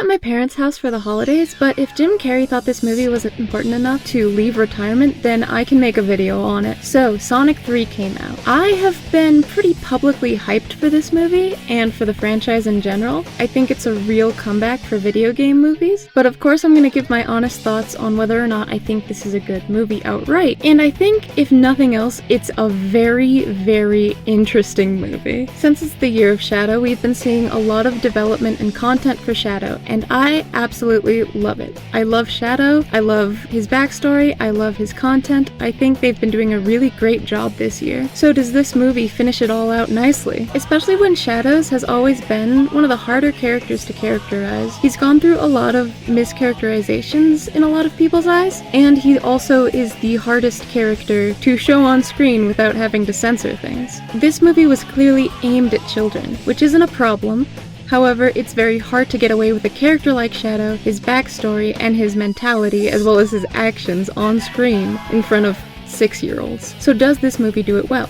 at my parents' house for the holidays, but if Jim Carrey thought this movie was important enough to leave retirement, then I can make a video on it. So, Sonic 3 came out. I have been pretty publicly hyped for this movie, and for the franchise in general. I think it's a real comeback for video game movies, but of course I'm gonna give my honest thoughts on whether or not I think this is a good movie outright. And I think, if nothing else, it's a very, very interesting movie. Since it's the year of Shadow, we've been seeing a lot of development and content for Shadow, and I absolutely love it. I love Shadow, I love his backstory, I love his content. I think they've been doing a really great job this year. So does this movie finish it all out nicely? Especially when Shadows has always been one of the harder characters to characterize. He's gone through a lot of mischaracterizations in a lot of people's eyes, and he also is the hardest character to show on screen without having to censor things. This movie was clearly aimed at children, which isn't a problem. However, it's very hard to get away with a character like Shadow, his backstory, and his mentality, as well as his actions on screen in front of 6-year-olds. So does this movie do it well?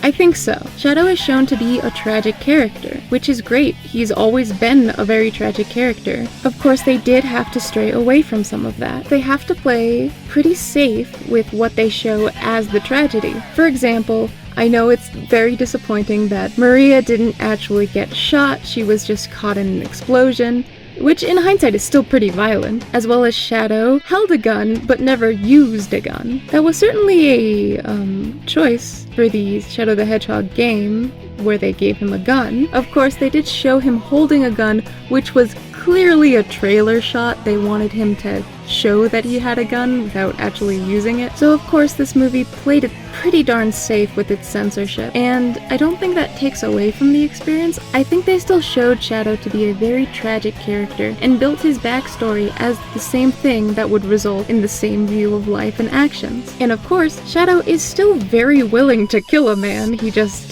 I think so. Shadow is shown to be a tragic character, which is great. He's always been a very tragic character. Of course, they did have to stray away from some of that. They have to play pretty safe with what they show as the tragedy. For example, I know it's very disappointing that Maria didn't actually get shot, she was just caught in an explosion, which in hindsight is still pretty violent, as well as Shadow held a gun but never used a gun. That was certainly a choice for the Shadow the Hedgehog game, where they gave him a gun. Of course, they did show him holding a gun, which was clearly a trailer shot. They wanted him to show that he had a gun without actually using it. So of course this movie played it pretty darn safe with its censorship, and I don't think that takes away from the experience. I think they still showed Shadow to be a very tragic character and built his backstory as the same thing that would result in the same view of life and actions. And of course, Shadow is still very willing to kill a man, he just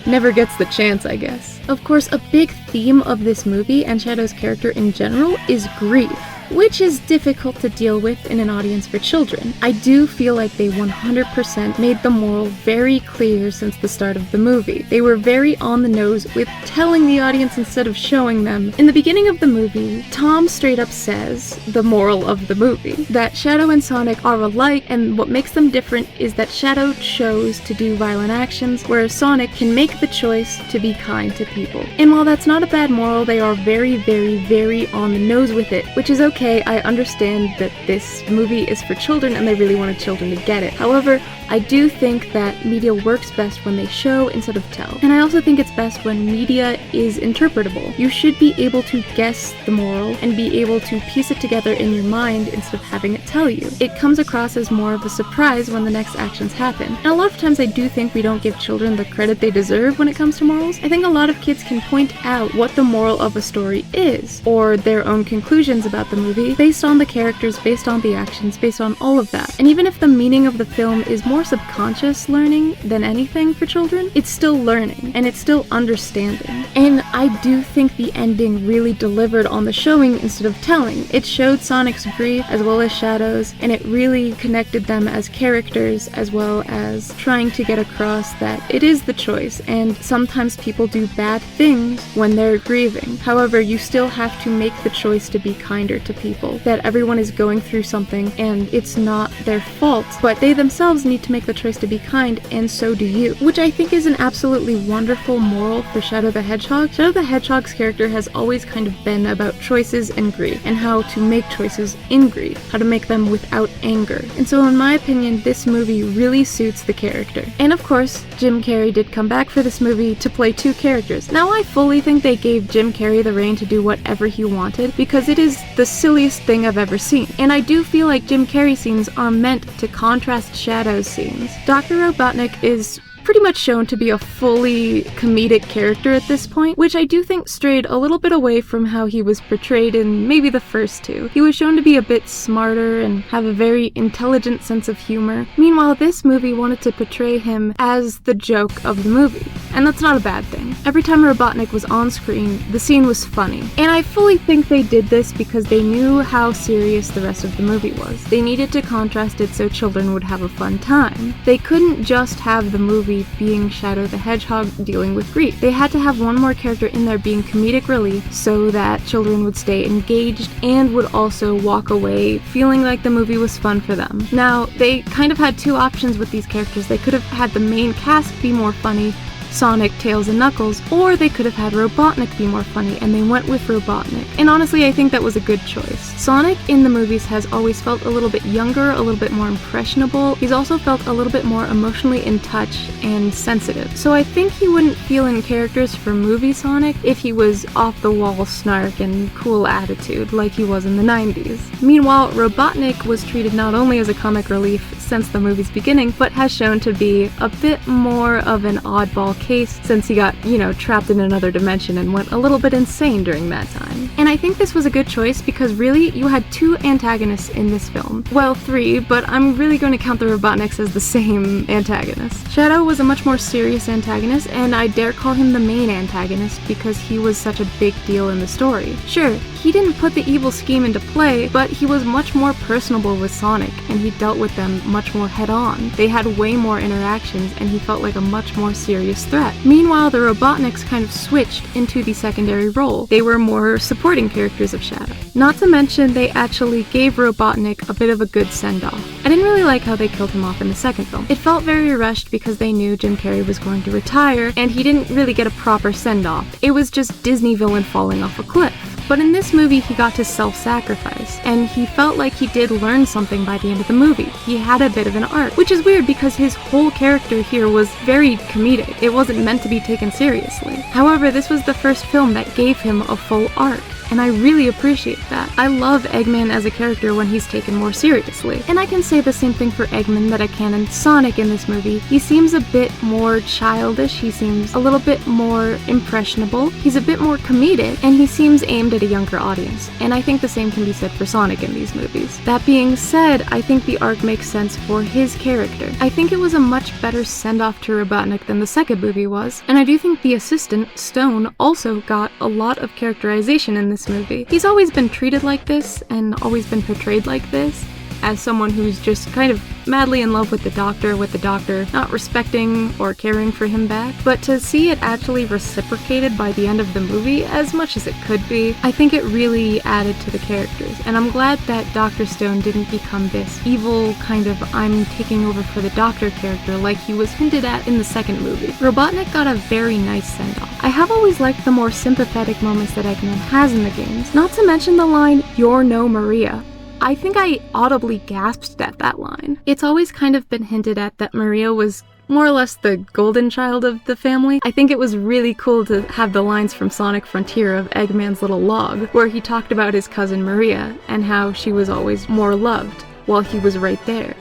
never gets the chance, I guess. Of course, a big theme of this movie and Shadow's character in general is grief, which is difficult to deal with in an audience for children. I do feel like they 100% made the moral very clear since the start of the movie. They were very on the nose with telling the audience instead of showing them. In the beginning of the movie, Tom straight up says the moral of the movie, that Shadow and Sonic are alike, and what makes them different is that Shadow chose to do violent actions, whereas Sonic can make the choice to be kind to people. And while that's not a bad moral, they are very, very, very on the nose with it, which is okay. I understand that this movie is for children and they really wanted children to get it. However, I do think that media works best when they show instead of tell. And I also think it's best when media is interpretable. You should be able to guess the moral and be able to piece it together in your mind instead of having it tell you. It comes across as more of a surprise when the next actions happen. And a lot of times I do think we don't give children the credit they deserve when it comes to morals. I think a lot of kids can point out what the moral of a story is, or their own conclusions about the movie, based on the characters, based on the actions, based on all of that. And even if the meaning of the film is more subconscious learning than anything for children, it's still learning, and it's still understanding. And I do think the ending really delivered on the showing instead of telling. It showed Sonic's grief as well as Shadow's, and it really connected them as characters, as well as trying to get across that it is the choice, and sometimes people do bad things when they're grieving. However, you still have to make the choice to be kinder to people, that everyone is going through something and it's not their fault, but they themselves need to make the choice to be kind, and so do you. Which I think is an absolutely wonderful moral for Shadow the Hedgehog. Shadow the Hedgehog's character has always kind of been about choices and grief, and how to make choices in grief, how to make them without anger. And so in my opinion, this movie really suits the character. And of course, Jim Carrey did come back for this movie to play two characters. Now I fully think they gave Jim Carrey the reign to do whatever he wanted, because it is the silliest thing I've ever seen. And I do feel like Jim Carrey scenes are meant to contrast Shadow's scenes. Dr. Robotnik is pretty much shown to be a fully comedic character at this point, which I do think strayed a little bit away from how he was portrayed in maybe the first two. He was shown to be a bit smarter and have a very intelligent sense of humor. Meanwhile, this movie wanted to portray him as the joke of the movie, and that's not a bad thing. Every time Robotnik was on screen, the scene was funny. And I fully think they did this because they knew how serious the rest of the movie was. They needed to contrast it so children would have a fun time. They couldn't just have the movie relief being Shadow the Hedgehog dealing with grief. They had to have one more character in there being comedic relief so that children would stay engaged and would also walk away feeling like the movie was fun for them. Now, they kind of had two options with these characters. They could have had the main cast be more funny, Sonic, Tails, and Knuckles, or they could have had Robotnik be more funny, and they went with Robotnik. And honestly, I think that was a good choice. Sonic in the movies has always felt a little bit younger, a little bit more impressionable. He's also felt a little bit more emotionally in touch and sensitive. So I think he wouldn't feel in characters for movie Sonic if he was off-the-wall snark and cool attitude like he was in the 90s. Meanwhile, Robotnik was treated not only as a comic relief since the movie's beginning, but has shown to be a bit more of an oddball case since he got, trapped in another dimension and went a little bit insane during that time. And I think this was a good choice because really, you had two antagonists in this film. Well, three, but I'm really going to count the Robotniks as the same antagonist. Shadow was a much more serious antagonist, and I dare call him the main antagonist because he was such a big deal in the story. Sure, he didn't put the evil scheme into play, but he was much more personable with Sonic, and he dealt with them much more head-on. They had way more interactions, and he felt like a much more serious threat. Meanwhile, the Robotniks kind of switched into the secondary role. They were more supporting characters of Shadow. Not to mention, they actually gave Robotnik a bit of a good send-off. I didn't really like how they killed him off in the second film. It felt very rushed because they knew Jim Carrey was going to retire, and he didn't really get a proper send-off. It was just Disney villain falling off a cliff. But in this movie, he got to self-sacrifice, and he felt like he did learn something by the end of the movie. He had a bit of an arc, which is weird because his whole character here was very comedic. It wasn't meant to be taken seriously. However, this was the first film that gave him a full arc, and I really appreciate that. I love Eggman as a character when he's taken more seriously. And I can say the same thing for Eggman that I can in Sonic in this movie. He seems a bit more childish, he seems a little bit more impressionable, he's a bit more comedic, and he seems aimed at a younger audience. And I think the same can be said for Sonic in these movies. That being said, I think the arc makes sense for his character. I think it was a much better send-off to Robotnik than the second movie was, and I do think the assistant, Stone, also got a lot of characterization in this movie. He's always been treated like this and always been portrayed like this, as someone who's just kind of madly in love with the doctor not respecting or caring for him back. But to see it actually reciprocated by the end of the movie, as much as it could be, I think it really added to the characters. And I'm glad that Dr. Stone didn't become this evil kind of I'm taking over for the doctor character like he was hinted at in the second movie. Robotnik got a very nice send-off. I have always liked the more sympathetic moments that Eggman has in the games, not to mention the line, "You're no Maria." I think I audibly gasped at that line. It's always kind of been hinted at that Maria was more or less the golden child of the family. I think it was really cool to have the lines from Sonic Frontier of Eggman's little log, where he talked about his cousin Maria and how she was always more loved while he was right there.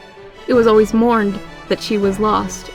It was always mourned that she was lost,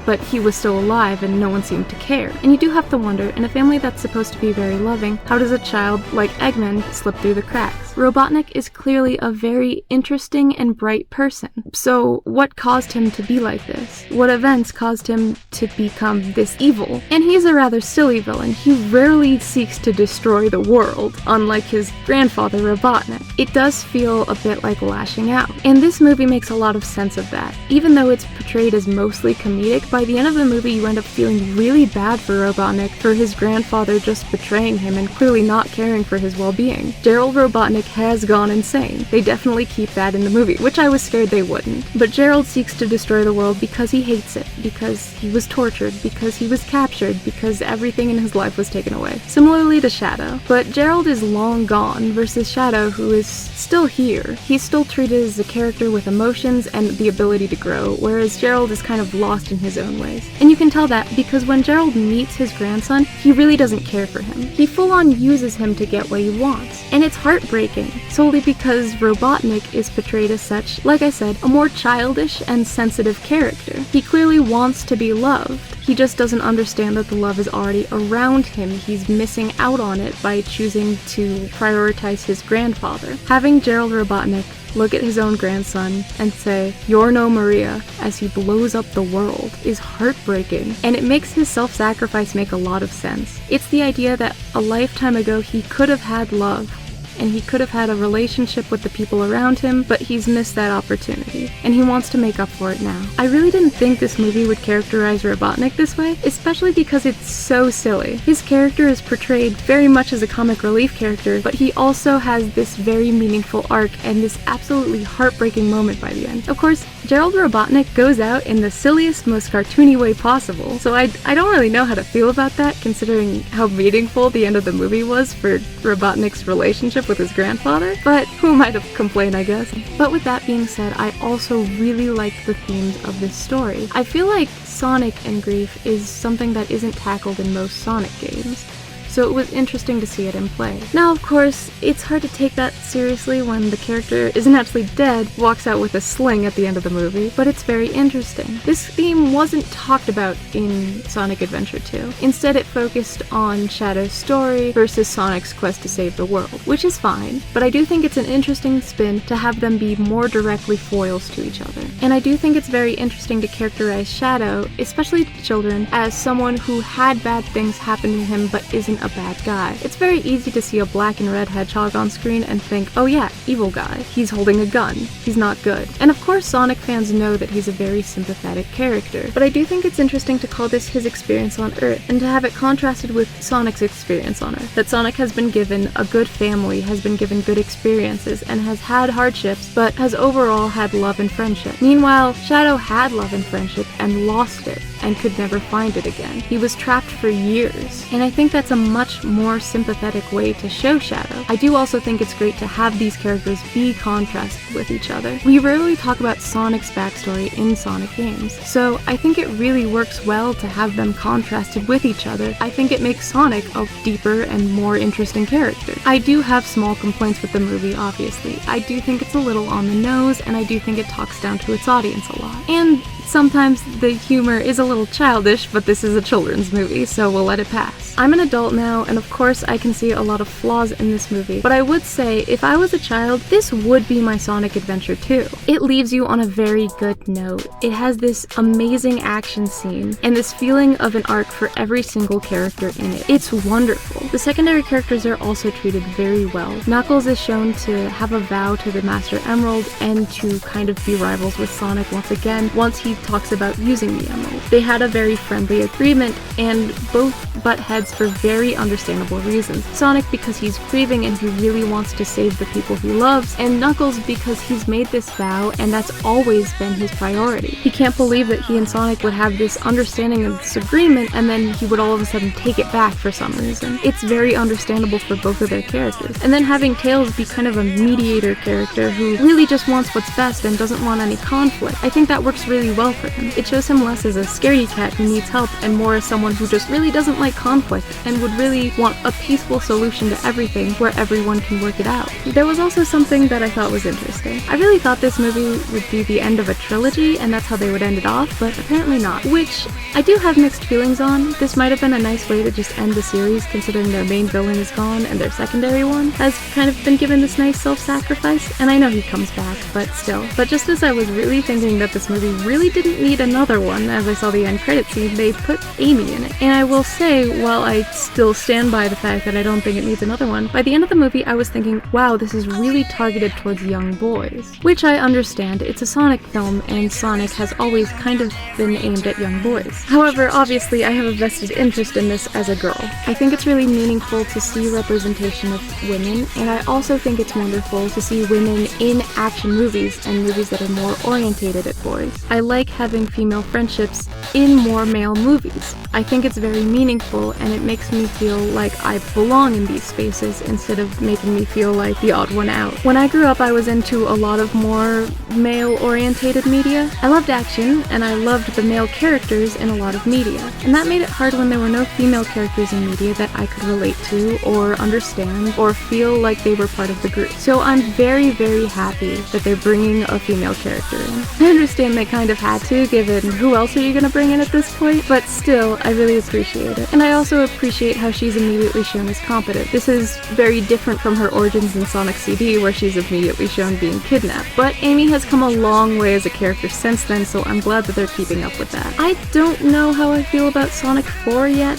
but he was still alive and no one seemed to care. And you do have to wonder, in a family that's supposed to be very loving, how does a child like Eggman slip through the cracks? Robotnik is clearly a very interesting and bright person. So what caused him to be like this? What events caused him to become this evil? And he's a rather silly villain. He rarely seeks to destroy the world, unlike his grandfather Robotnik. It does feel a bit like lashing out. And this movie makes a lot of sense of that. Even though it's portrayed as mostly comedic, by the end of the movie you end up feeling really bad for Robotnik for his grandfather just betraying him and clearly not caring for his well-being. Gerald Robotnik has gone insane. They definitely keep that in the movie, which I was scared they wouldn't. But Gerald seeks to destroy the world because he hates it, because he was tortured, because he was captured, because everything in his life was taken away. Similarly to Shadow. But Gerald is long gone versus Shadow, who is still here. He's still treated as a character with emotions and the ability to grow, whereas Gerald is kind of lost in his own ways. And you can tell that because when Gerald meets his grandson, he really doesn't care for him. He full-on uses him to get what he wants. And it's heartbreaking, solely because Robotnik is portrayed as such, like I said, a more childish and sensitive character. He clearly wants to be loved. He just doesn't understand that the love is already around him. He's missing out on it by choosing to prioritize his grandfather. Having Gerald Robotnik look at his own grandson and say, "You're no Maria," as he blows up the world, is heartbreaking, and it makes his self-sacrifice make a lot of sense. It's the idea that a lifetime ago he could have had love, and he could have had a relationship with the people around him, but he's missed that opportunity, and he wants to make up for it now. I really didn't think this movie would characterize Robotnik this way, especially because it's so silly. His character is portrayed very much as a comic relief character, but he also has this very meaningful arc and this absolutely heartbreaking moment by the end. Of course, Gerald Robotnik goes out in the silliest, most cartoony way possible, so I don't really know how to feel about that, considering how meaningful the end of the movie was for Robotnik's relationship with his grandfather, but who am I to complain, I guess. But with that being said, I also really like the themes of this story. I feel like Sonic and grief is something that isn't tackled in most Sonic games, so it was interesting to see it in play. Now, of course, it's hard to take that seriously when the character isn't actually dead, walks out with a sling at the end of the movie, but it's very interesting. This theme wasn't talked about in Sonic Adventure 2. Instead, it focused on Shadow's story versus Sonic's quest to save the world, which is fine, but I do think it's an interesting spin to have them be more directly foils to each other. And I do think it's very interesting to characterize Shadow, especially to children, as someone who had bad things happen to him but isn't a bad guy. It's very easy to see a black and red hedgehog on screen and think, oh yeah, evil guy. He's holding a gun. He's not good. And of course Sonic fans know that he's a very sympathetic character, but I do think it's interesting to call this his experience on Earth, and to have it contrasted with Sonic's experience on Earth. That Sonic has been given a good family, has been given good experiences, and has had hardships, but has overall had love and friendship. Meanwhile, Shadow had love and friendship and lost it, and could never find it again. He was trapped for years, and I think that's a much more sympathetic way to show Shadow. I do also think it's great to have these characters be contrasted with each other. We rarely talk about Sonic's backstory in Sonic games, so I think it really works well to have them contrasted with each other. I think it makes Sonic a deeper and more interesting character. I do have small complaints with the movie, obviously. I do think it's a little on the nose, and I do think it talks down to its audience a lot. And sometimes the humor is a little childish, but this is a children's movie, so we'll let it pass. I'm an adult now, and of course I can see a lot of flaws in this movie, but I would say if I was a child, this would be my Sonic Adventure 2. It leaves you on a very good note. It has this amazing action scene, and this feeling of an arc for every single character in it. It's wonderful. The secondary characters are also treated very well. Knuckles is shown to have a vow to the Master Emerald, and to kind of be rivals with Sonic once again, once he talks about using the Emerald. They had a very friendly agreement, and both butt heads for very understandable reasons. Sonic because he's grieving and he really wants to save the people he loves, and Knuckles because he's made this vow and that's always been his priority. He can't believe that he and Sonic would have this understanding of this agreement and then he would all of a sudden take it back for some reason. It's very understandable for both of their characters. And then having Tails be kind of a mediator character who really just wants what's best and doesn't want any conflict, I think that works really well for him. It shows him less as a scaredy cat who needs help and more as someone who just really doesn't like conflict and would really want a peaceful solution to everything where everyone can work it out. There was also something that I thought was interesting. I really thought this movie would be the end of a trilogy and that's how they would end it off, but apparently not, which I do have mixed feelings on. This might have been a nice way to just end the series, considering their main villain is gone and their secondary one has kind of been given this nice self-sacrifice, and I know he comes back, but still. But just as I was really thinking that this movie really didn't need another one, as I saw the end credit scene, they put Amy in it. And I will say, while I still stand by the fact that I don't think it needs another one, by the end of the movie I was thinking, wow, this is really targeted towards young boys. Which I understand, it's a Sonic film, and Sonic has always kind of been aimed at young boys. However, obviously I have a vested interest in this as a girl. I think it's really meaningful to see representation of women, and I also think it's wonderful to see women in action movies and movies that are more orientated at boys. I like having female friendships in more male movies. I think it's very meaningful, and it makes me feel like I belong in these spaces instead of making me feel like the odd one out. When I grew up, I was into a lot of more male-orientated media. I loved action, and I loved the male characters in a lot of media. And that made it hard when there were no female characters in media that I could relate to, or understand, or feel like they were part of the group. So I'm very, very happy that they're bringing a female character in. I understand they kind of had to, given who else are you gonna bring in at this point, but still, I really appreciate it. And I also appreciate how she's immediately shown as competent. This is very different from her origins in Sonic CD, where she's immediately shown being kidnapped. But Amy has come a long way as a character since then, so I'm glad that they're keeping up with that. I don't know how I feel about Sonic 4 yet.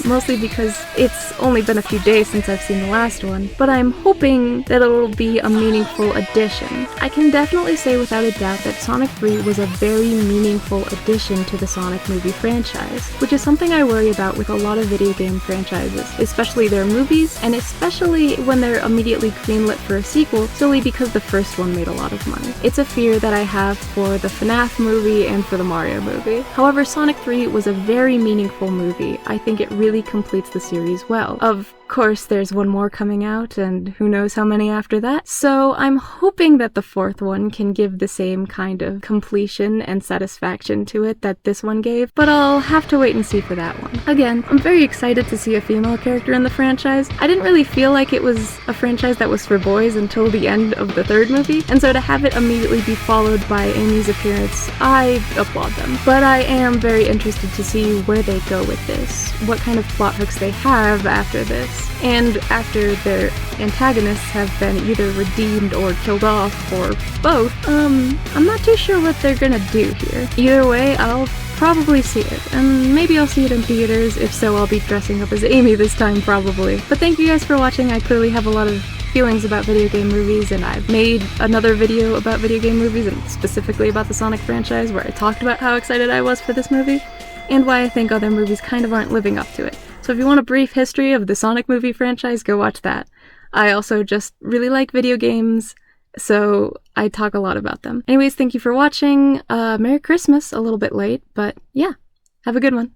mostly because it's only been a few days since I've seen the last one, but I'm hoping that it'll be a meaningful addition. I can definitely say without a doubt that Sonic 3 was a very meaningful addition to the Sonic movie franchise, which is something I worry about with a lot of video game franchises, especially their movies, and especially when they're immediately greenlit for a sequel solely because the first one made a lot of money. It's a fear that I have for the FNAF movie and for the Mario movie. However, Sonic 3 was a very meaningful movie. I think it really completes the series well. Of course, there's one more coming out, and who knows how many after that, so I'm hoping that the fourth one can give the same kind of completion and satisfaction to it that this one gave, but I'll have to wait and see for that one. Again, I'm very excited to see a female character in the franchise. I didn't really feel like it was a franchise that was for boys until the end of the third movie, and so to have it immediately be followed by Amy's appearance, I applaud them. But I am very interested to see where they go with this, what kind of plot hooks they have after this. And after their antagonists have been either redeemed or killed off, or both, I'm not too sure what they're gonna do here. Either way, I'll probably see it, and maybe I'll see it in theaters. If so, I'll be dressing up as Amy this time, probably. But thank you guys for watching. I clearly have a lot of feelings about video game movies, and I've made another video about video game movies, and specifically about the Sonic franchise, where I talked about how excited I was for this movie, and why I think other movies kind of aren't living up to it. So if you want a brief history of the Sonic movie franchise, go watch that. I also just really like video games, so I talk a lot about them. Anyways, thank you for watching. Merry Christmas, a little bit late, but yeah, have a good one.